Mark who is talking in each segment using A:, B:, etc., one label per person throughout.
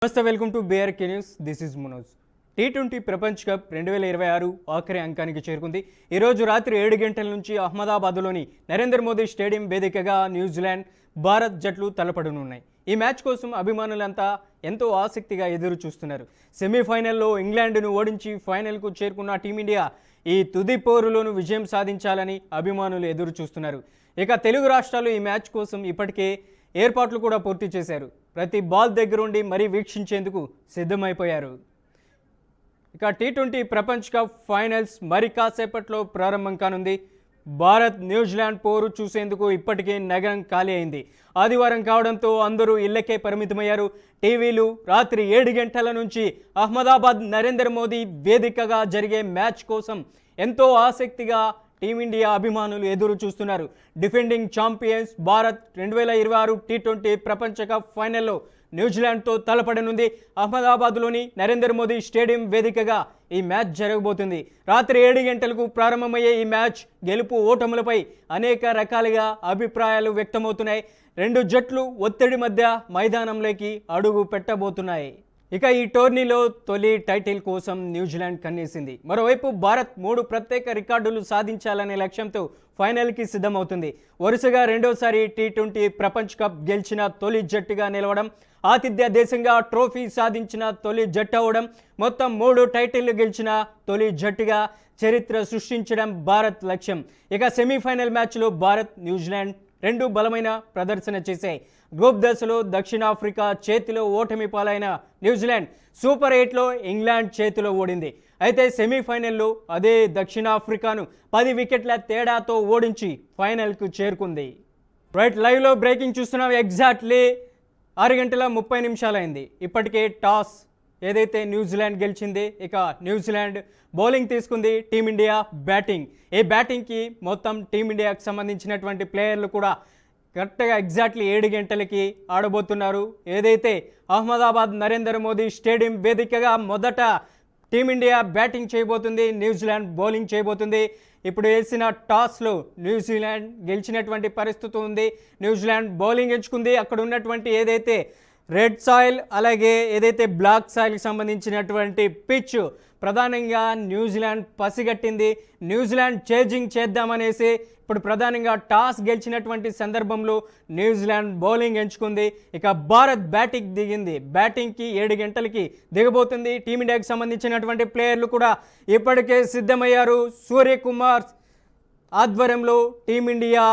A: నమస్తే, welcome to BRK news. This is Manoj. T20 ప్రపంచ cup 2026 ఆఖరి అంకానికి చేరుకుంది. ఈరోజు రాత్రి 7 గంటల నుంచి అహ్మదాబాద్లోని నరేంద్ర మోదీ స్టేడియం వేదికగా న్యూజిలాండ్, భారత్ జట్లు తలపడనున్నాయి. ఈ మ్యాచ్ కోసం అభిమానులంతా ఎంతో ఆసక్తిగా ఎదురు చూస్తున్నారు. సెమీఫైనల్లో ఇంగ్లాండ్ను ఓడించి ఫైనల్కు చేరుకున్న టీమిండియా ఈ తుది పోరులోనూ విజయం సాధించాలని అభిమానులు ఎదురు చూస్తున్నారు. ఇక తెలుగు రాష్ట్రాలు ఈ మ్యాచ్ కోసం ఇప్పటికే ఏర్పాట్లు కూడా పూర్తి చేశారు. ప్రతి బాల్ దగ్గరుండి మరీ వీక్షించేందుకు సిద్ధమైపోయారు. ఇక T20 ప్రపంచ కప్ ఫైనల్స్ మరి కాసేపట్లో ప్రారంభం కానుంది. భారత్ న్యూజిలాండ్ పోరు చూసేందుకు ఇప్పటికే నగరం ఖాళీ అయింది. ఆదివారం కావడంతో అందరూ ఇళ్లకే పరిమితమయ్యారు. టీవీలు రాత్రి 7 గంటల నుంచి అహ్మదాబాద్ నరేంద్ర మోదీ వేదికగా జరిగే మ్యాచ్ కోసం ఎంతో ఆసక్తిగా టీమిండియా అభిమానులు ఎదురు చూస్తున్నారు. డిఫెండింగ్ ఛాంపియన్స్ భారత్ 2026 T20 ప్రపంచ కప్ ఫైనల్లో న్యూజిలాండ్తో తలపడనుంది. అహ్మదాబాద్లోని నరేంద్ర మోదీ స్టేడియం వేదికగా ఈ మ్యాచ్ జరగబోతుంది. రాత్రి 7 గంటలకు ప్రారంభమయ్యే ఈ మ్యాచ్ గెలుపు ఓటములపై అనేక రకాలుగా అభిప్రాయాలు వ్యక్తమవుతున్నాయి. రెండు జట్లు ఒత్తిడి మధ్య మైదానంలోకి అడుగు పెట్టబోతున్నాయి. ఇక ఈ టోర్నీలో తొలి టైటిల్ కోసం న్యూజిలాండ్ కన్నేసింది. మరోవైపు భారత్ 3 ప్రత్యేక రికార్డులు సాధించాలనే లక్ష్యంతో ఫైనల్కి సిద్ధమవుతుంది. వరుసగా రెండోసారి T20 ప్రపంచ కప్ గెలిచిన తొలి జట్టుగా నిలవడం, ఆతిథ్య దేశంగా ట్రోఫీ సాధించిన తొలి జట్టు అవడం, మొత్తం 3 టైటిళ్లు గెలిచిన తొలి జట్టుగా చరిత్ర సృష్టించడం భారత్ లక్ష్యం. ఇక సెమీఫైనల్ మ్యాచ్లో భారత్, న్యూజిలాండ్ రెండు బలమైన ప్రదర్శన చేశాయి. గ్రూప్ దశలో దక్షిణాఫ్రికా చేతిలో ఓటమి పాలైన న్యూజిలాండ్ సూపర్ 8లో ఇంగ్లాండ్ చేతిలో ఓడింది. అయితే సెమీఫైనల్లో అదే దక్షిణాఫ్రికాను 10 వికెట్ల తేడాతో ఓడించి ఫైనల్కు చేరుకుంది. లైవ్లో బ్రేకింగ్ చూస్తున్నాం. ఎగ్జాక్ట్లీ 6:30 అయింది. ఇప్పటికే టాస్ ఏదైతే న్యూజిలాండ్ గెలిచింది. ఇక న్యూజిలాండ్ బౌలింగ్ తీసుకుంది, టీమిండియా బ్యాటింగ్. ఈ బ్యాటింగ్కి మొత్తం టీమిండియాకు సంబంధించినటువంటి ప్లేయర్లు కూడా కరెక్ట్గా ఎగ్జాక్ట్లీ 7 గంటలకి ఆడబోతున్నారు. ఏదైతే అహ్మదాబాద్ నరేంద్ర మోదీ స్టేడియం వేదికగా మొదట టీమిండియా బ్యాటింగ్ చేయబోతుంది, న్యూజిలాండ్ బౌలింగ్ చేయబోతుంది. ఇప్పుడు వేసిన టాస్లో న్యూజిలాండ్ గెలిచినటువంటి పరిస్థితి ఉంది. న్యూజిలాండ్ బౌలింగ్ ఎంచుకుంది. అక్కడ ఉన్నటువంటి ఏదైతే రెడ్ సాయిల్ అలాగే ఏదైతే బ్లాక్ సాయిల్కి సంబంధించినటువంటి పిచ్ ప్రధానంగా న్యూజిలాండ్ పసిగట్టింది. న్యూజిలాండ్ చేజింగ్ చేద్దామనేసి ఇప్పుడు ప్రధానంగా టాస్ గెలిచినటువంటి సందర్భంలో న్యూజిలాండ్ బౌలింగ్ ఎంచుకుంది. ఇక భారత్ బ్యాటింగ్ దిగింది. బ్యాటింగ్కి 7 గంటలకి దిగబోతుంది. టీమిండియాకి సంబంధించినటువంటి ప్లేయర్లు కూడా ఇప్పటికే సిద్ధమయ్యారు. సూర్యకుమార్ ఆధ్వర్యంలో టీమిండియా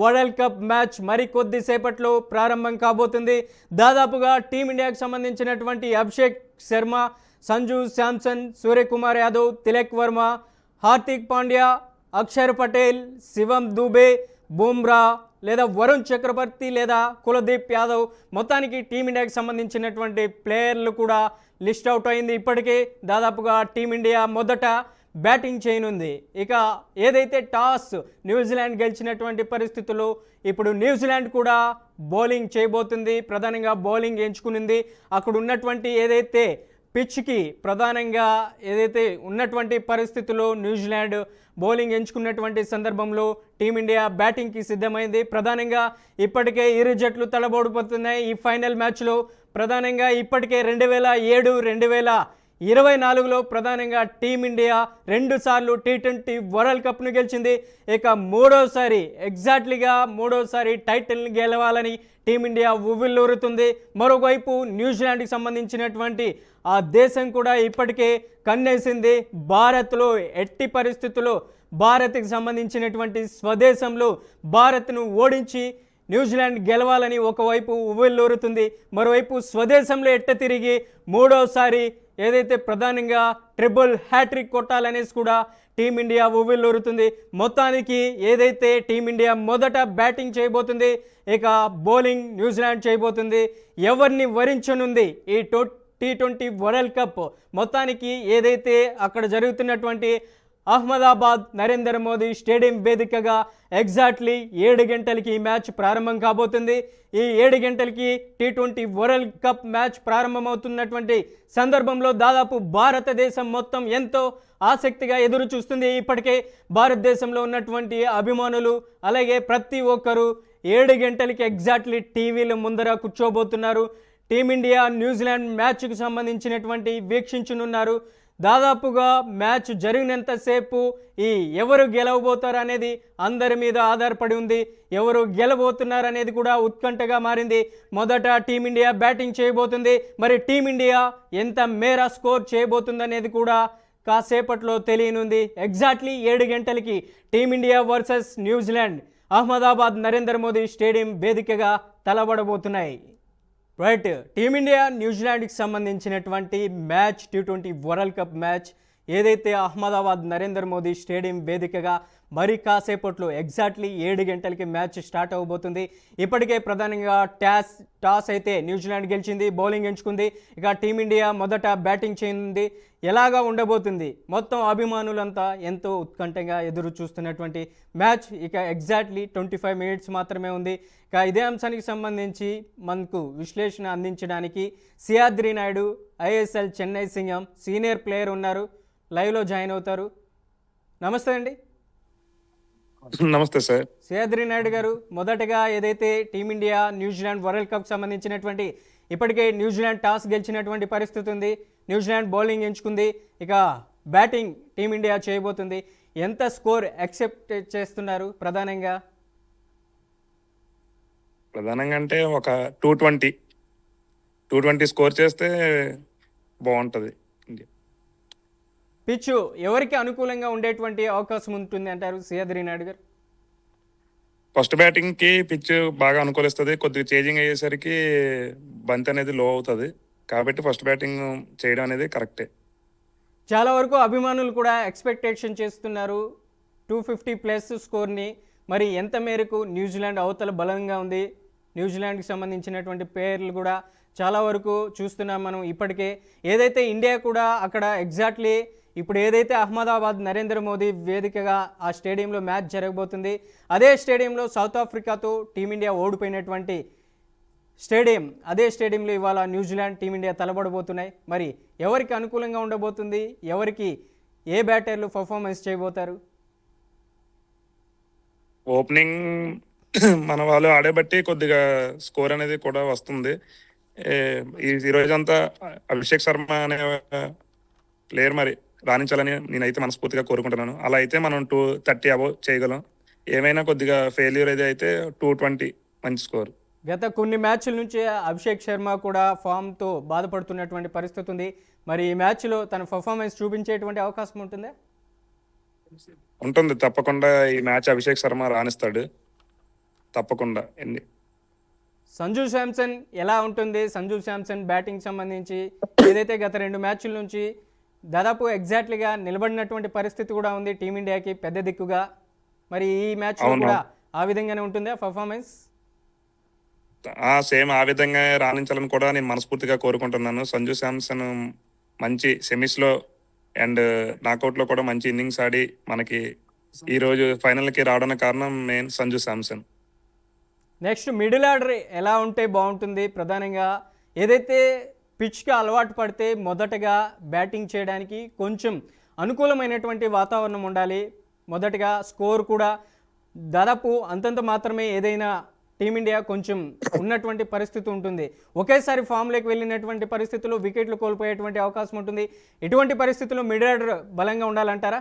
A: వరల్డ్ కప్ మ్యాచ్ మరికొద్దిసేపట్లో ప్రారంభం కాబోతుంది. దాదాపుగా టీమిండియాకు సంబంధించినటువంటి అభిషేక్ శర్మ, సంజు శాంసన్, సూర్యకుమార్ యాదవ్, తిలక్ వర్మ, హార్దిక్ పాండ్యా, అక్షర్ పటేల్, శివం దూబే, బుమ్రా లేదా వరుణ్ చక్రవర్తి లేదా కులదీప్ యాదవ్, మొత్తానికి టీమిండియాకి సంబంధించినటువంటి ప్లేయర్లు కూడా లిస్ట్ అవుట్ అయింది. ఇప్పటికే దాదాపుగా టీమిండియా మొదట బ్యాటింగ్ చేయనుంది. ఇక ఏదైతే టాస్ న్యూజిలాండ్ గెలిచినటువంటి పరిస్థితుల్లో ఇప్పుడు న్యూజిలాండ్ కూడా బౌలింగ్ చేయబోతుంది. ప్రధానంగా బౌలింగ్ ఎంచుకునింది. అక్కడ ఉన్నటువంటి ఏదైతే పిచ్కి ప్రధానంగా ఏదైతే ఉన్నటువంటి పరిస్థితుల్లో న్యూజిలాండ్ బౌలింగ్ ఎంచుకున్నటువంటి సందర్భంలో టీమిండియా బ్యాటింగ్కి సిద్ధమైంది. ప్రధానంగా ఇప్పటికే ఇరు జట్లు తలబోడిపోతున్నాయి. ఈ ఫైనల్ మ్యాచ్లో ప్రధానంగా ఇప్పటికే 2007, 2024లో ప్రధానంగా టీమిండియా 2 సార్లు T20 వరల్డ్ కప్ను గెలిచింది. ఇక మూడోసారి టైటిల్ని గెలవాలని టీమిండియా ఉవ్విళ్ళూరుతుంది. మరోవైపు న్యూజిలాండ్కి సంబంధించినటువంటి ఆ దేశం కూడా ఇప్పటికే కన్నేసింది. భారత్లో ఎట్టి పరిస్థితుల్లో భారత్కి సంబంధించినటువంటి స్వదేశంలో భారత్ను ఓడించి న్యూజిలాండ్ గెలవాలని ఒకవైపు ఉవ్విళ్ళూరుతుంది. మరోవైపు స్వదేశంలో ఎట్ట తిరిగి మూడోసారి ఏదైతే ప్రధానంగా ట్రిపుల్ హ్యాట్రిక్ కొట్టాలనేసి కూడా టీమిండియా ఉవ్విళ్ళూరుతుంది. మొత్తానికి ఏదైతే టీమిండియా మొదట బ్యాటింగ్ చేయబోతుంది, ఇక బౌలింగ్ న్యూజిలాండ్ చేయబోతుంది. ఎవరిని వరించనుంది ఈ T20 వరల్డ్ కప్? మొత్తానికి ఏదైతే అక్కడ జరుగుతున్నటువంటి అహ్మదాబాద్ నరేంద్ర మోదీ స్టేడియం వేదికగా ఎగ్జాక్ట్లీ 7 గంటలకి ఈ మ్యాచ్ ప్రారంభం కాబోతుంది. ఈ 7 గంటలకి T20 వరల్డ్ కప్ మ్యాచ్ ప్రారంభమవుతున్నటువంటి సందర్భంలో దాదాపు భారతదేశం మొత్తం ఎంతో ఆసక్తిగా ఎదురు చూస్తుంది. ఇప్పటికే భారతదేశంలో ఉన్నటువంటి అభిమానులు అలాగే ప్రతి ఒక్కరు 7 గంటలకి ఎగ్జాక్ట్లీ టీవీల ముందర కూర్చోబోతున్నారు. టీమిండియా న్యూజిలాండ్ మ్యాచ్కు సంబంధించినటువంటి వీక్షించనున్నారు. దాదాపుగా మ్యాచ్ జరిగినంతసేపు ఈ ఎవరు గెలవబోతారు అనేది అందరి మీద ఆధారపడి ఉంది. ఎవరు గెలబోతున్నారు అనేది కూడా ఉత్కంఠగా మారింది. మొదట టీమిండియా బ్యాటింగ్ చేయబోతుంది. మరి టీమిండియా ఎంత మేర స్కోర్ చేయబోతుంది అనేది కూడా కాసేపట్లో తెలియనుంది. ఎగ్జాక్ట్లీ 7 గంటలకి team India versus New Zealand Ahmedabad Narendra Modi stadium వేదికగా తలబడబోతున్నాయి. రైట్, టీమిండియా న్యూజిలాండ్కి సంబంధించినటువంటి match T20 world cup match ఏదైతే అహ్మదాబాద్ నరేంద్ర మోదీ స్టేడియం వేదికగా మరి కాసేపట్లో ఎగ్జాక్ట్లీ 7 గంటలకి మ్యాచ్ స్టార్ట్ అవ్వబోతుంది. ఇప్పటికే ప్రధానంగా టాస్ అయితే న్యూజిలాండ్ గెలిచింది, బౌలింగ్ ఎంచుకుంది. ఇక టీమిండియా మొదట బ్యాటింగ్ చేయనుంది. ఎలాగా ఉండబోతుంది మొత్తం అభిమానులంతా ఎంతో ఉత్కంఠంగా ఎదురు చూస్తున్నటువంటి మ్యాచ్. ఇక ఎగ్జాక్ట్లీ 25 మినిట్స్ మాత్రమే ఉంది. ఇక ఇదే అంశానికి సంబంధించి మనకు విశ్లేషణ అందించడానికి Siyadri Naidu ISL Chennai Singam senior player ఉన్నారు, లైవ్లో జాయిన్ అవుతారు. నమస్తే అండి.
B: నమస్తే సార్.
A: సియాద్రి నాయుడు గారు, మొదటగా ఏదైతే టీమిండియా న్యూజిలాండ్ వరల్డ్ కప్ సంబంధించినటువంటి ఇప్పటికే న్యూజిలాండ్ టాస్ గెలిచినటువంటి పరిస్థితి ఉంది. న్యూజిలాండ్ బౌలింగ్ ఎంచుకుంది. ఇక బ్యాటింగ్ టీమిండియా చేయబోతుంది. ఎంత స్కోర్ ఎక్సెప్ట్ చేస్తున్నారు ప్రధానంగా
B: అంటే ఒక 220 స్కోర్ చేస్తే బాగుంటుంది.
A: పిచ్ ఎవరికి అనుకూలంగా ఉండేటువంటి అవకాశం ఉంటుంది అంటారు సియాద్రి నాయుడు గారు?
B: ఫస్ట్ బ్యాటింగ్ కి పిచ్ బాగా అనుకూలిస్తుంది. కొద్దిగా చేంజింగ్ అయ్యేసరికి బంతి అనేది లో అవుతుంది. కాబట్టి ఫస్ట్ బ్యాటింగ్ చేయడం అనేది కరెక్టే.
A: చాలా వరకు అభిమానులు కూడా ఎక్స్పెక్టేషన్ చేస్తున్నారు 250+ స్కోర్ని. మరి ఎంత మేరకు న్యూజిలాండ్ అవతల బలంగా ఉంది? న్యూజిలాండ్కి సంబంధించినటువంటి పేర్లు కూడా చాలా వరకు చూస్తున్నాం మనం ఇప్పటికే. ఏదైతే ఇండియా కూడా అక్కడ ఎగ్జాక్ట్లీ ఇప్పుడు ఏదైతే అహ్మదాబాద్ నరేంద్ర మోదీ వేదికగా ఆ స్టేడియంలో మ్యాచ్ జరగబోతుంది, అదే స్టేడియంలో సౌత్ ఆఫ్రికాతో టీమిండియా ఓడిపోయినటువంటి స్టేడియం, అదే స్టేడియంలో ఇవాళ న్యూజిలాండ్ టీమిండియా తలబడబోతున్నాయి. మరి ఎవరికి అనుకూలంగా ఉండబోతుంది? ఎవరికి ఏ బ్యాటర్లు పర్ఫార్మెన్స్ చేయబోతారు?
B: ఓపెనింగ్ మన వాళ్ళు ఆడేబట్టి కొద్దిగా స్కోర్ అనేది కూడా వస్తుంది. ఈ రోజంతా అభిషేక్ శర్మ అనే ప్లేయర్ మరి రాణించాలని నేనైతే మనస్ఫూర్తిగా కోరుకుంటున్నాను. అలా అయితే మనం 230 అబోవ్ చేయగలం. ఏమైనా కొద్దిగా ఫెయిల్యూర్ అయితే 220 మంచి స్కోర్.
A: గత కొన్ని మ్యాచ్ల నుంచి అభిషేక్ శర్మ కూడా ఫామ్తో బాధపడుతున్నటువంటి పరిస్థితి ఉంది. మరి ఈ మ్యాచ్లో తన పర్ఫార్మెన్స్ చూపించేటువంటి అవకాశం ఉంటుందా?
B: ఉంటుంది, తప్పకుండా ఈ మ్యాచ్ అభిషేక్ శర్మ రాణిస్తాడు తప్పకుండా.
A: సంజు శాంసన్ ఎలా ఉంటుంది? సంజు శాంసన్ బ్యాటింగ్ సంబంధించి ఏదైతే గత 2 మ్యాచ్ల నుంచి దాదాపు ఎగ్జాక్ట్లీగా నిలబడినటువంటి పరిస్థితి కూడా ఉంది టీమిండియాకి పెద్ద దిక్కుగా. మరి ఈ మ్యాచ్ కూడా ఆ విధంగానే ఉంటుందా పర్ఫార్మెన్స్?
B: సేమ్ ఆ విధంగా రాణించాలని కూడా నేను మనస్ఫూర్తిగా కోరుకుంటున్నాను. సంజు శాంసన్ మంచి సెమీస్లో అండ్ నాకౌట్లో కూడా మంచి ఇన్నింగ్స్ ఆడి మనకి ఈరోజు ఫైనల్కి రావడానికి కారణం main Sanju Samson.
A: Next middle order ఎలా ఉంటే బాగుంటుంది? ప్రధానంగా ఏదైతే పిచ్కి అలవాటు పడితే మొదటగా బ్యాటింగ్ చేయడానికి కొంచెం అనుకూలమైనటువంటి వాతావరణం ఉండాలి. మొదటగా స్కోర్ కూడా దాదాపు అంతంత మాత్రమే ఏదైనా టీమిండియా కొంచెం ఉన్నటువంటి పరిస్థితి ఉంటుంది. ఒకేసారి ఫామ్లోకి వెళ్ళినటువంటి పరిస్థితుల్లో వికెట్లు కోల్పోయేటువంటి అవకాశం ఉంటుంది. ఇటువంటి పరిస్థితుల్లో మిడిల్ ఆర్డర్ బలంగా ఉండాలంటారా?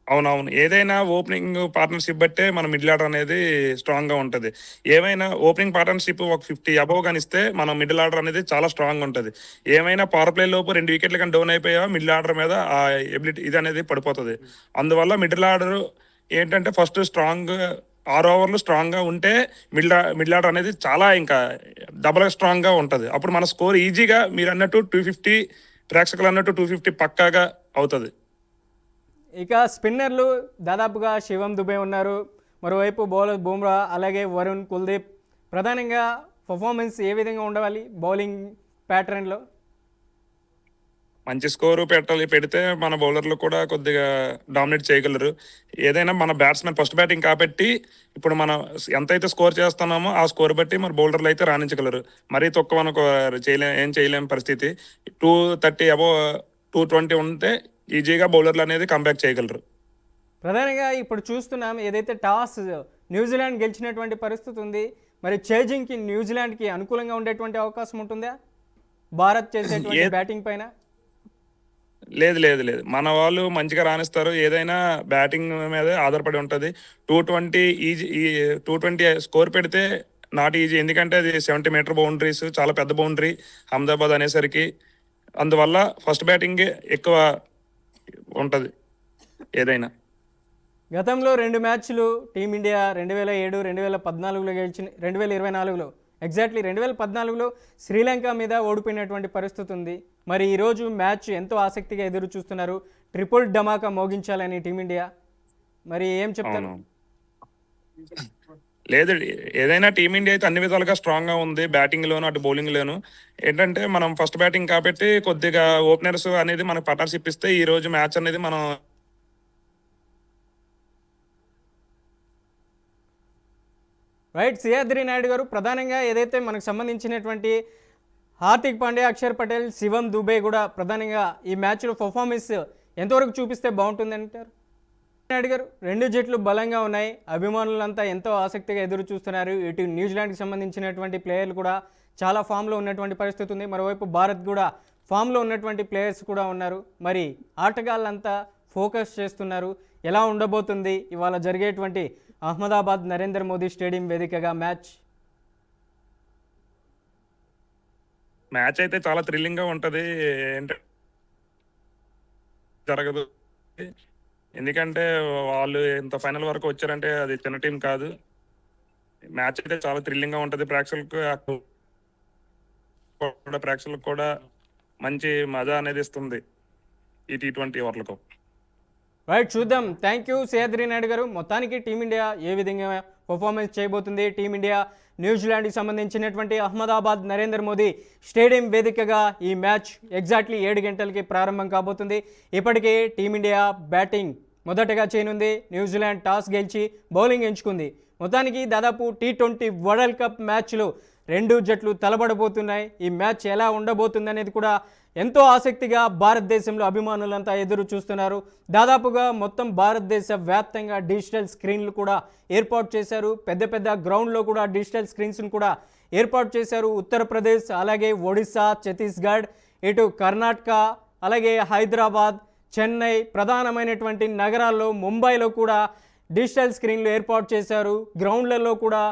B: అవునవును, ఏదైనా ఓపెనింగ్ పార్ట్నర్షిప్ బట్టే మన మిడిల్ ఆర్డర్ అనేది స్ట్రాంగ్ గా ఉంటుంది. ఏమైనా ఓపెనింగ్ పార్ట్నర్షిప్ ఒక 50 అబోవ్ కానీ ఇస్తే మన మిడిల్ ఆర్డర్ అనేది చాలా స్ట్రాంగ్ ఉంటుంది. ఏమైనా పవర్ ప్లే లోపు 2 వికెట్లు కానీ డౌన్ అయిపోయా మిడిల్ ఆర్డర్ మీద ఆ ఎబిలిటీ ఇది అనేది పడిపోతుంది. అందువల్ల మిడిల్ ఆర్డర్ ఏంటంటే ఫస్ట్ స్ట్రాంగ్ 6 ఓవర్లు స్ట్రాంగ్ గా ఉంటే మిడిల్ ఆర్డర్ అనేది చాలా ఇంకా డబల్ స్ట్రాంగ్ గా ఉంటుంది. అప్పుడు మన స్కోర్ ఈజీగా మీరు అన్నట్టు 250, ప్రేక్షకులు అన్నట్టు 250 పక్కాగా అవుతుంది.
A: ఇక స్పిన్నర్లు దాదాపుగా శివం దుబే ఉన్నారు, మరోవైపు బౌలర్ బుమ్రా, అలాగే వరుణ్, కుల్దీప్. ప్రధానంగా పర్ఫార్మెన్స్ ఏ విధంగా ఉండాలి బౌలింగ్ ప్యాటర్న్లో?
B: మంచి స్కోరు పెడితే మన బౌలర్లు కూడా కొద్దిగా డామినేట్ చేయగలరు. ఏదైనా మన బ్యాట్స్మెన్ ఫస్ట్ బ్యాటింగ్ కాబట్టి ఇప్పుడు మనం ఎంతైతే స్కోర్ చేస్తున్నామో ఆ స్కోర్ బట్టి మన బౌలర్లు అయితే రాణించగలరు. మరీ తక్కువ మనకు ఏం చేయలేని పరిస్థితి. 230 అబోవ్ 220 ఉంటే ఈజీగా బౌలర్లు అనేది కంబ్యాక్ చేయగలరు.
A: ప్రధానంగా ఇప్పుడు చూస్తున్నాం ఏదైతే టాస్ న్యూజిలాండ్ గెలిచినటువంటి పరిస్థితి ఉంది. మరి చేజింగ్కి న్యూజిలాండ్కి అనుకూలంగా ఉండేటువంటి అవకాశం ఉంటుందా భారత్ చేసేటువంటి
B: ఏ
A: బ్యాటింగ్ పైన?
B: లేదు లేదు లేదు, మన వాళ్ళు మంచిగా రాణిస్తారు. ఏదైనా బ్యాటింగ్ మీదే ఆధారపడి ఉంటుంది. 220 ఈజీ, 220 స్కోర్ పెడితే నాట్ ఈజీ. ఎందుకంటే అది 70 మీటర్ బౌండరీస్, చాలా పెద్ద బౌండరీ అహ్మదాబాద్ అనేసరికి. అందువల్ల ఫస్ట్ బ్యాటింగ్ ఎక్కువ ఉంటుంది ఏదైనా.
A: గతంలో 2 మ్యాచ్లు టీమిండియా 2007, 2014లో గెలిచిన, 2024లో ఎగ్జాక్ట్లీ 2014లో శ్రీలంక మీద ఓడిపోయినటువంటి పరిస్థితి ఉంది. మరి ఈరోజు మ్యాచ్ ఎంతో ఆసక్తిగా ఎదురు చూస్తున్నారు. ట్రిపుల్ ధమాకా మోగించాలని టీమిండియా. మరి ఏం చెప్తారు?
B: అవును, లేదు, ఏదైనా టీమిండియా అయితే అన్ని విధాలుగా స్ట్రాంగ్ గా ఉంది, బ్యాటింగ్ లోను అటు బౌలింగ్ లోను. ఏంటంటే మనం ఫస్ట్ బ్యాటింగ్ కాబట్టి కొద్దిగా ఓపెనర్స్ అనేది మనకు పార్ట్నర్షిప్ ఇస్తే ఈ రోజు మ్యాచ్ అనేది మనం.
A: రైట్, సియాద్రి నాయుడు గారు, ప్రధానంగా ఏదైతే మనకు సంబంధించినటువంటి హార్దిక్ పాండ్యా, అక్షర్ పటేల్, శివం దుబే కూడా ప్రధానంగా ఈ మ్యాచ్లో పర్ఫార్మెన్స్ ఎంతవరకు చూపిస్తే బాగుంటుంది అంటారు? నాయుడు గారు, 2 జట్లు బలంగా ఉన్నాయి, అభిమానులంతా ఎంతో ఆసక్తిగా ఎదురు చూస్తున్నారు. ఇటు న్యూజిలాండ్కి సంబంధించినటువంటి ప్లేయర్లు కూడా చాలా ఫామ్లో ఉన్నటువంటి పరిస్థితి ఉంది. మరోవైపు భారత్ కూడా ఫామ్లో ఉన్నటువంటి ప్లేయర్స్ కూడా ఉన్నారు. మరి ఆటగాళ్ళంతా ఫోకస్ చేస్తున్నారు. ఎలా ఉండబోతుంది ఇవాళ జరిగేటువంటి అహ్మదాబాద్ నరేంద్ర మోదీ స్టేడియం వేదికగా మ్యాచ్?
B: మ్యాచ్ అయితే చాలా థ్రిల్లింగ్ గా ఉంటది. ఏంటంటే జరగదు, ఎందుకంటే వాళ్ళు ఇంత ఫైనల్ వరకు వచ్చారంటే అది చిన్న టీం కాదు. మ్యాచ్ అయితే చాలా థ్రిల్లింగ్ గా ఉంటది. ప్రేక్షకులకు కూడా మంచి మజా అనేది ఇస్తుంది ఈ T20 వరల్డ్ కప్.
A: రైట్, చూద్దాం. థ్యాంక్ యూ సియాద్రి నాయుడు గారు. మొత్తానికి టీమిండియా ఏ విధంగా పర్ఫార్మెన్స్ చేయబోతుంది, టీమిండియా న్యూజిలాండ్కి సంబంధించినటువంటి అహ్మదాబాద్ నరేంద్ర మోదీ స్టేడియం వేదికగా ఈ మ్యాచ్ ఎగ్జాక్ట్లీ 7 గంటలకి ప్రారంభం కాబోతుంది. ఇప్పటికే టీమిండియా బ్యాటింగ్ మొదటగా చేయనుంది. న్యూజిలాండ్ టాస్ గెలిచి బౌలింగ్ ఎంచుకుంది. మొత్తానికి దాదాపు T20 వరల్డ్ కప్ మ్యాచ్లో 2 జట్లు తలబడబోతున్నాయి. ఈ మ్యాచ్ ఎలా ఉండబోతుంది అనేది కూడా ఎంతో ఆసక్తిగా భారతదేశంలో అభిమానులంతా ఎదురు చూస్తున్నారు. దాదాపుగా మొత్తం భారతదేశ వ్యాప్తంగా డిజిటల్ స్క్రీన్లు కూడా ఏర్పాటు చేశారు. పెద్ద పెద్ద గ్రౌండ్లో కూడా డిజిటల్ స్క్రీన్స్ను కూడా ఏర్పాటు చేశారు. ఉత్తరప్రదేశ్, అలాగే ఒడిశా, ఛత్తీస్గఢ్, ఇటు కర్ణాటక, అలాగే హైదరాబాద్, చెన్నై, ప్రధానమైనటువంటి నగరాల్లో, ముంబైలో కూడా డిజిటల్ స్క్రీన్లు ఏర్పాటు చేశారు. గ్రౌండ్లలో కూడా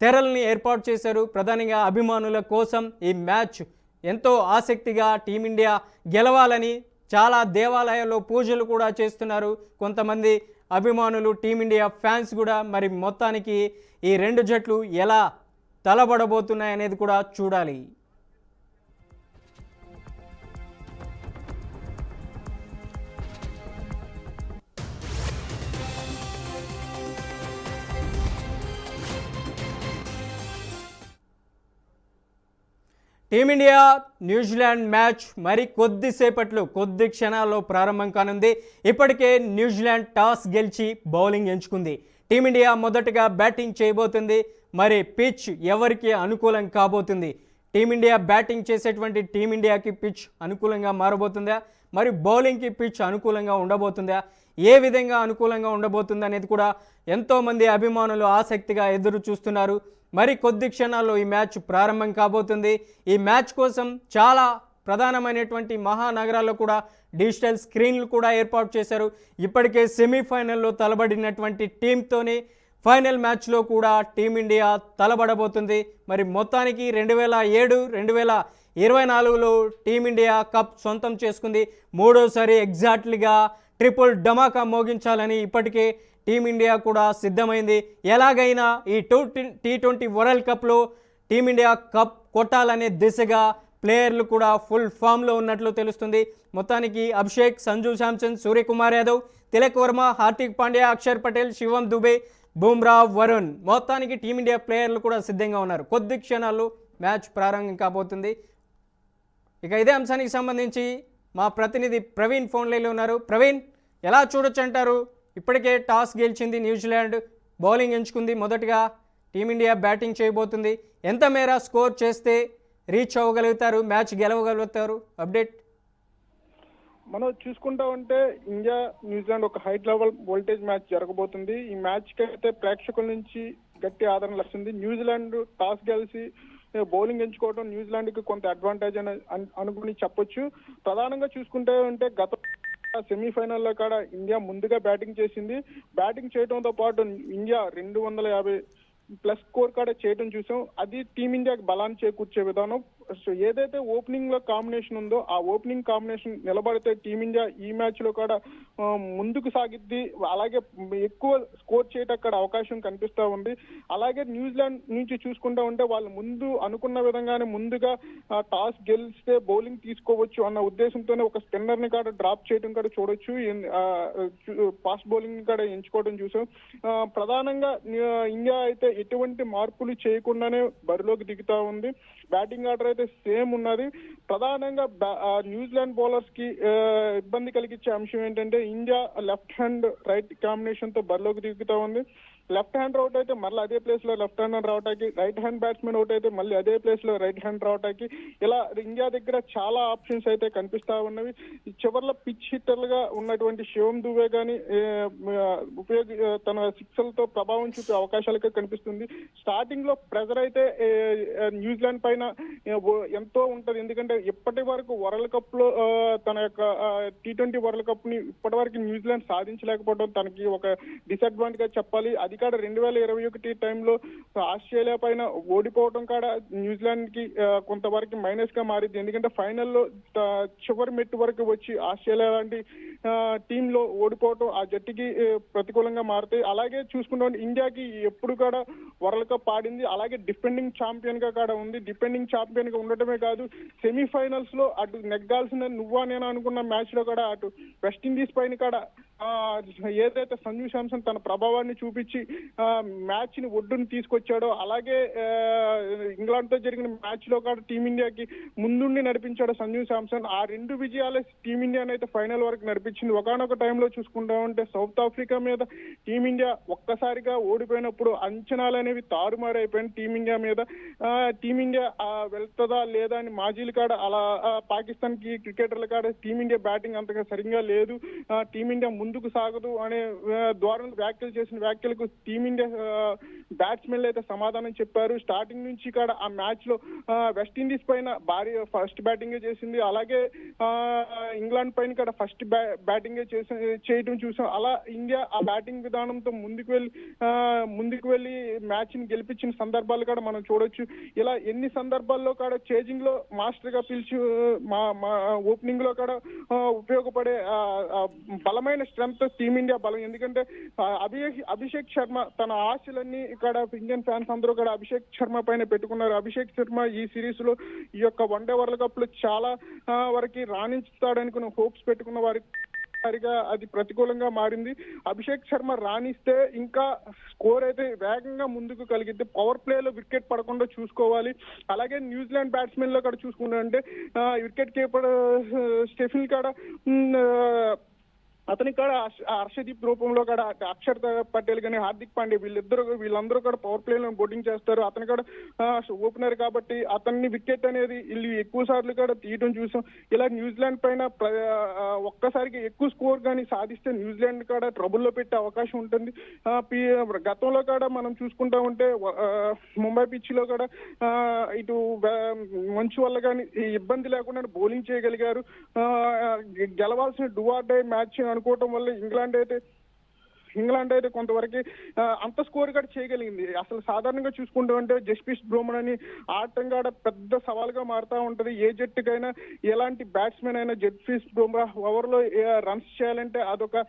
A: తెరల్ని ఏర్పాటు చేశారు. ప్రధానంగా అభిమానుల కోసం ఈ మ్యాచ్ ఎంతో ఆసక్తిగా టీమిండియా గెలవాలని చాలా దేవాలయాల్లో పూజలు కూడా చేస్తున్నారు కొంతమంది అభిమానులు, టీమిండియా ఫ్యాన్స్ కూడా. మరి మొత్తానికి ఈ 2 జట్లు ఎలా తలబడబోతున్నాయి అనేది కూడా చూడాలి. టీమిండియా న్యూజిలాండ్ మ్యాచ్ మరి కొద్ది క్షణాల్లో ప్రారంభం కానుంది. ఇప్పటికే న్యూజిలాండ్ టాస్ గెలిచి బౌలింగ్ ఎంచుకుంది. టీమిండియా మొదటగా బ్యాటింగ్ చేయబోతుంది. మరి పిచ్ ఎవరికి అనుకూలం కాబోతుంది? టీమిండియా బ్యాటింగ్ చేసేటువంటి టీమిండియాకి పిచ్ అనుకూలంగా మారబోతుందా? మరి బౌలింగ్కి పిచ్ అనుకూలంగా ఉండబోతుందా? ఏ విధంగా అనుకూలంగా ఉండబోతుంది అనేది కూడా ఎంతోమంది అభిమానులు ఆసక్తిగా ఎదురు చూస్తున్నారు. మరి కొద్ది క్షణాల్లో ఈ మ్యాచ్ ప్రారంభం కాబోతుంది. ఈ మ్యాచ్ కోసం చాలా ప్రధానమైనటువంటి మహానగరాల్లో కూడా డిజిటల్ స్క్రీన్లు కూడా ఏర్పాటు చేశారు. ఇప్పటికే సెమీఫైనల్లో తలబడినటువంటి టీంతోనే ఫైనల్ మ్యాచ్లో కూడా టీమిండియా తలబడబోతుంది. మరి మొత్తానికి 2007, 2024లో టీమిండియా కప్ సొంతం చేసుకుంది. మూడోసారి ఎగ్జాక్ట్లీగా ట్రిపుల్ ధమాకా మోగించాలని ఇప్పటికే టీమిండియా కూడా సిద్ధమైంది. ఎలాగైనా ఈ T20 వరల్డ్ కప్లో టీమిండియా కప్ కొట్టాలనే దిశగా ప్లేయర్లు కూడా ఫుల్ ఫామ్లో ఉన్నట్లు తెలుస్తుంది. మొత్తానికి అభిషేక్, సంజు శాంసన్, సూర్యకుమార్ యాదవ్, తిలక్ వర్మ, హార్దిక్ పాండ్యా, అక్షర్ పటేల్, శివం దుబే, బుమ్రా, వరుణ్, మొత్తానికి టీమిండియా ప్లేయర్లు కూడా సిద్ధంగా ఉన్నారు. కొద్ది క్షణాల్లో మ్యాచ్ ప్రారంభం కాబోతుంది. ఇక ఇదే అంశానికి సంబంధించి మా ప్రతినిధి ప్రవీణ్ ఫోన్ లైన్లో ఉన్నారు. ప్రవీణ్, ఎలా చూడొచ్చు అంటారు? ఇప్పటికే టాస్ గెలిచింది న్యూజిలాండ్, బౌలింగ్ ఎంచుకుంది. మొదటగా టీమిండియా బ్యాటింగ్ చేయబోతుంది. ఎంత మేర స్కోర్ చేస్తే రీచ్ అవ్వగలుగుతారు, మ్యాచ్ గెలవగలుగుతారు? అప్డేట్
C: మనం చూసుకుంటా ఉంటే ఇండియా న్యూజిలాండ్ ఒక హై లెవెల్ వోల్టేజ్ మ్యాచ్ జరగబోతుంది. ఈ మ్యాచ్ కి అయితే ప్రేక్షకుల నుంచి గట్టి ఆదరణ లభిస్తుంది. న్యూజిలాండ్ టాస్ గెలిచి బౌలింగ్ ఎంచుకోవడం న్యూజిలాండ్ కి కొంత అడ్వాంటేజ్ అని అనుకుని చెప్పొచ్చు. ప్రధానంగా చూసుకుంటే గత సెమీఫైనల్లో కూడా ఇండియా ముందుగా బ్యాటింగ్ చేసింది. బ్యాటింగ్ చేయడంతో పాటు ఇండియా 250 ప్లస్ స్కోర్ కూడా చేయడం చూసాం. అది టీమిండియాకి బలాన్ని చేకూర్చే విధానం. సో ఏదైతే ఓపెనింగ్ లో కాంబినేషన్ ఉందో ఆ ఓపెనింగ్ కాంబినేషన్ నిలబడితే టీమిండియా ఈ మ్యాచ్ లో కూడా ముందుకు సాగిద్ది. అలాగే ఎక్కువ స్కోర్ చేయడానికి కూడా అవకాశం కనిపిస్తా ఉంది. అలాగే న్యూజిలాండ్ నుంచి చూసుకుంటా ఉంటే వాళ్ళు ముందు అనుకున్న విధంగానే ముందుగా టాస్ గెలిస్తే బౌలింగ్ తీసుకోవచ్చు అన్న ఉద్దేశంతోనే ఒక స్పిన్నర్ ని కూడా డ్రాప్ చేయడం కూడా చూడొచ్చు. ఫాస్ట్ బౌలింగ్ కూడా ఎంచుకోవడం చూసాం. ప్రధానంగా ఇండియా అయితే ఎటువంటి మార్పులు చేయకుండానే బరిలోకి దిగుతా ఉంది. బ్యాటింగ్ ఆర్డర్ అయితే సేమ్ ఉన్నది. ప్రధానంగా న్యూజిలాండ్ బౌలర్స్ కి ఇబ్బంది కలిగించే అంశం ఏంటంటే India left hand right combination తో బరిలోకి దిగుతా ఉంది. లెఫ్ట్ హ్యాండ్ అవుట్ అయితే మళ్ళీ అదే ప్లేస్ లో లెఫ్ట్ హ్యాండ్ రావటానికి, రైట్ హ్యాండ్ బ్యాట్స్మెన్ అవుట్ అయితే మళ్ళీ అదే ప్లేస్ లో రైట్ హ్యాండ్ రావటానికి, ఇలా ఇండియా దగ్గర చాలా ఆప్షన్స్ అయితే కనిపిస్తా ఉన్నవి. చివర్ల పిచ్ హిట్టర్లుగా ఉన్నటువంటి శివం దుబే గాని తన సిక్సర్లతో ప్రభావం చూపే అవకాశాలకే కనిపిస్తుంది. స్టార్టింగ్ లో ప్రెజర్ అయితే న్యూజిలాండ్ పైన ఎంతో ఉంటది. ఎందుకంటే ఇప్పటి వరకు వరల్డ్ కప్ లో తన యొక్క T20 వరల్డ్ కప్ ని ఇప్పటి వరకు న్యూజిలాండ్ సాధించలేకపోవడం తనకి ఒక డిసడ్వాంటేజ్ గా చెప్పాలి. అది కూడా 2021 టైంలో ఆస్ట్రేలియా పైన ఓడిపోవడం కూడా న్యూజిలాండ్ కి కొంతవరకు మైనస్ గా మారింది. ఎందుకంటే ఫైనల్లో చివరి మెట్టు వరకు వచ్చి ఆస్ట్రేలియా లాంటి టీమ్ లో ఓడిపోవడం ఆ జట్టుకి ప్రతికూలంగా మారుతాయి. అలాగే చూసుకుంటే ఇండియాకి ఎప్పుడు కూడా వరల్డ్ కప్ ఆడింది. అలాగే డిఫెండింగ్ ఛాంపియన్ గా కూడా ఉంది. డిఫెండింగ్ ఛాంపియన్ గా ఉండటమే కాదు, సెమీఫైనల్స్ లో అటు నెగ్గాల్సిన నువ్వా నేను అనుకున్న మ్యాచ్ లో కూడా అటు వెస్టిండీస్ పైన కూడా ఏదైతే సంజు శాంసన్ తన ప్రభావాన్ని చూపించి మ్యాచ్ ని ఒడ్డును తీసుకొచ్చాడో, అలాగే ఇంగ్లాండ్ తో జరిగిన మ్యాచ్ లో కూడా టీమిండియాకి ముందుండి నడిపించాడు సంజు శాంసన్. ఆ 2 విజయాలే టీమిండియాని అయితే ఫైనల్ వరకు నడిపించింది. ఒకనొక టైంలో చూసుకుంటా ఉంటే సౌత్ ఆఫ్రికా మీద టీమిండియా ఒక్కసారిగా ఓడిపోయినప్పుడు అంచనాలు అనేవి తారుమారైపోయింది టీమిండియా మీద. టీమిండియా వెళ్తుందా లేదా అని మాజీలు కాడ అలా పాకిస్తాన్ కి క్రికెటర్లు కాడ టీమిండియా బ్యాటింగ్ అంతగా సరిగ్గా లేదు, టీమిండియా ముందుకు సాగదు అనే ధోరణి వ్యాఖ్యలు చేసిన వ్యాఖ్యలకు టీమిండియా బ్యాట్స్మెన్లు అయితే సమాధానం చెప్పారు. స్టార్టింగ్ నుంచి కూడా ఆ మ్యాచ్ లో వెస్టిండీస్ పైన భారీ ఫస్ట్ బ్యాటింగ్ చేసింది. అలాగే ఇంగ్లాండ్ పైన కూడా ఫస్ట్ బ్యాటింగ్ చేయడం చూసాం. అలా ఇండియా ఆ బ్యాటింగ్ విధానంతో ముందుకు వెళ్ళి మ్యాచ్ ని గెలిపించిన సందర్భాలు కూడా మనం చూడొచ్చు. ఇలా ఎన్ని సందర్భాల్లో కూడా చేజింగ్ లో మాస్టర్ గా పిలిచి ఓపెనింగ్ లో కూడా ఉపయోగపడే బలమైన స్ట్రెంగ్త్ టీమిండియా బలం. ఎందుకంటే అభిషేక్ శర్మ తన ఆశలన్నీ ఇక్కడ ఇండియన్ ఫ్యాన్స్ అందరూ కూడా అభిషేక్ శర్మ పైన పెట్టుకున్నారు. అభిషేక్ శర్మ ఈ సిరీస్ లో ఈ యొక్క వన్డే వరల్డ్ కప్ లో చాలా వరకు రాణిస్తాడనుకున్న హోప్స్ పెట్టుకున్న వారికి అది ప్రతికూలంగా మారింది. అభిషేక్ శర్మ రాణిస్తే ఇంకా స్కోర్ అయితే వేగంగా ముందుకు కలిగిద్ది. పవర్ ప్లే లో వికెట్ పడకుండా చూసుకోవాలి. అలాగే న్యూజిలాండ్ బ్యాట్స్మెన్ లో కూడా చూసుకుంటే వికెట్ కీపర్ స్టెఫిన్ కూడా అతని కూడా హర్షదీప్ రూపంలో కూడా అక్షర్ పటేల్ కానీ హార్దిక్ పాండ్యా వీళ్ళందరూ కూడా పవర్ ప్లే లో బౌలింగ్ చేస్తారు. అతను కూడా ఓపెనర్ కాబట్టి అతన్ని వికెట్ అనేది వీళ్ళు ఎక్కువ సార్లు కూడా తీయడం చూసాం. ఇలా న్యూజిలాండ్ పైన ఒక్కసారికి ఎక్కువ స్కోర్ కానీ సాధిస్తే న్యూజిలాండ్ కూడా ట్రబుల్లో పెట్టే అవకాశం ఉంటుంది. గతంలో కూడా మనం చూసుకుంటా ఉంటే ముంబై పిచ్ లో కూడా ఇటు మంచు వల్ల కానీ ఇబ్బంది లేకుండా బౌలింగ్ చేయగలిగారు. గెలవాల్సిన డూ ఆర్ డై మ్యాచ్ అనుకోవటం వల్ల ఇంగ్లాండ్ అయితే కొంతవరకు అంత స్కోర్ కూడా చేయగలిగింది. అసలు సాధారణంగా చూసుకుంటూ ఉంటే జస్ప్రీత్ బుమ్రా అని ఆడటం కూడా పెద్ద సవాల్గా మారుతూ ఉంటది. ఏ జట్టుకైనా ఎలాంటి బ్యాట్స్మెన్ అయినా జస్ప్రీత్ బుమ్రా ఓవర్ లో రన్స్ చేయాలంటే అదొక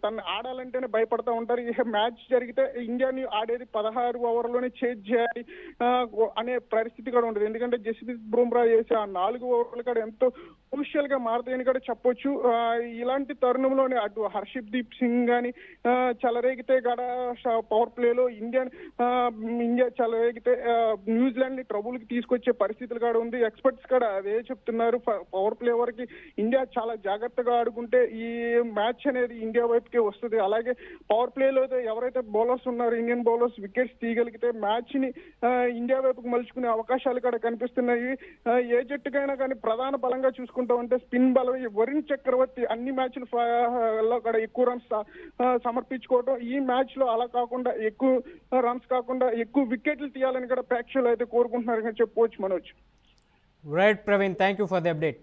C: తను ఆడాలంటేనే భయపడతా ఉంటారు. మ్యాచ్ జరిగితే ఇండియాని ఆడేది 16 ఓవర్లోనే చేజ్ చేయాలి అనే పరిస్థితి కూడా ఉంటుంది. ఎందుకంటే జస్ప్రీత్ బుమ్రా చేసే ఆ 4 ఓవర్లు కూడా ఎంతో క్రూషియల్ గా మారుతాయని కూడా చెప్పొచ్చు. ఇలాంటి తరుణంలోనే అటు హర్షదీప్ సింగ్ గాని చెలరేగితే కూడా పవర్ ప్లేలో ఇండియా చెలరేగితే న్యూజిలాండ్ ని ట్రబుల్ కి తీసుకొచ్చే పరిస్థితులు కూడా ఉంది. ఎక్స్పర్ట్స్ కూడా అదే చెప్తున్నారు. పవర్ ప్లే వరకు ఇండియా చాలా జాగ్రత్తగా ఆడుకుంటే ఈ మ్యాచ్ అనేది ఇండియా వైపుకే వస్తుంది. అలాగే పవర్ ప్లేలో ఎవరైతే బౌలర్స్ ఉన్నారో ఇండియన్ బౌలర్స్ వికెట్స్ తీయగలిగితే మ్యాచ్ ని ఇండియా వైపుకు మలుచుకునే అవకాశాలు కూడా కనిపిస్తున్నాయి. ఏ జట్టుకైనా కానీ ప్రధాన బలంగా చూసుకుంటే చూసుకుంటామంటే స్పిన్ బౌలర్ వరుణ్ చక్రవర్తి అన్ని మ్యాచ్లు లో కూడా ఎక్కువ రన్స్ సమర్పించుకోవడం, ఈ మ్యాచ్ లో అలా కాకుండా ఎక్కువ రన్స్ కాకుండా ఎక్కువ వికెట్లు తీయాలని కూడా ప్రేక్షకులు అయితే కోరుకుంటున్నారని చెప్పుకోవచ్చు Manoj.
A: Right Praveen, thank you for the update.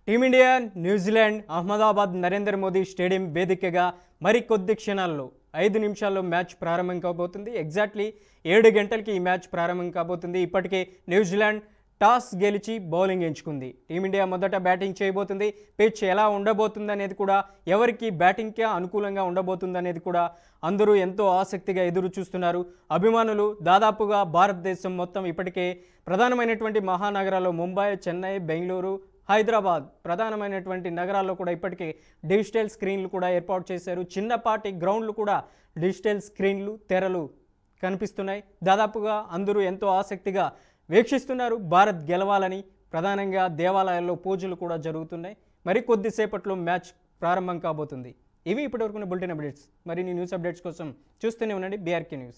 A: Team India New Zealand Ahmedabad Narendra Modi stadium వేదికగా మరికొద్ది క్షణాల్లో 5 నిమిషాల్లో మ్యాచ్ ప్రారంభం కాబోతుంది. ఎగ్జాక్ట్లీ 7 గంటలకి ఈ మ్యాచ్ ప్రారంభం కాబోతుంది. ఇప్పటికే న్యూజిలాండ్ టాస్ గెలిచి బౌలింగ్ ఎంచుకుంది. టీమిండియా మొదట బ్యాటింగ్ చేయబోతుంది. పిచ్ ఎలా ఉండబోతుంది అనేది కూడా, ఎవరికి బ్యాటింగ్కి అనుకూలంగా ఉండబోతుంది అనేది కూడా అందరూ ఎంతో ఆసక్తిగా ఎదురు చూస్తున్నారు. అభిమానులు దాదాపుగా భారతదేశం మొత్తం ఇప్పటికే ప్రధానమైనటువంటి మహానగరాల్లో ముంబై, చెన్నై, బెంగళూరు, హైదరాబాద్ ప్రధానమైనటువంటి నగరాల్లో కూడా ఇప్పటికే డిజిటల్ స్క్రీన్లు కూడా ఏర్పాటు చేశారు. చిన్నపాటి గ్రౌండ్లు కూడా డిజిటల్ స్క్రీన్లు, తెరలు కనిపిస్తున్నాయి. దాదాపుగా అందరూ ఎంతో ఆసక్తిగా వీక్షిస్తున్నారు. భారత్ గెలవాలని ప్రధానంగా దేవాలయాల్లో పూజలు కూడా జరుగుతున్నాయి. మరి కొద్దిసేపట్లో మ్యాచ్ ప్రారంభం కాబోతుంది. ఇవి ఇప్పటివరకు బులెటిన్ అప్డేట్స్. మరిన్ని న్యూస్ అప్డేట్స్ కోసం చూస్తూనే ఉండండి బీఆర్కే న్యూస్.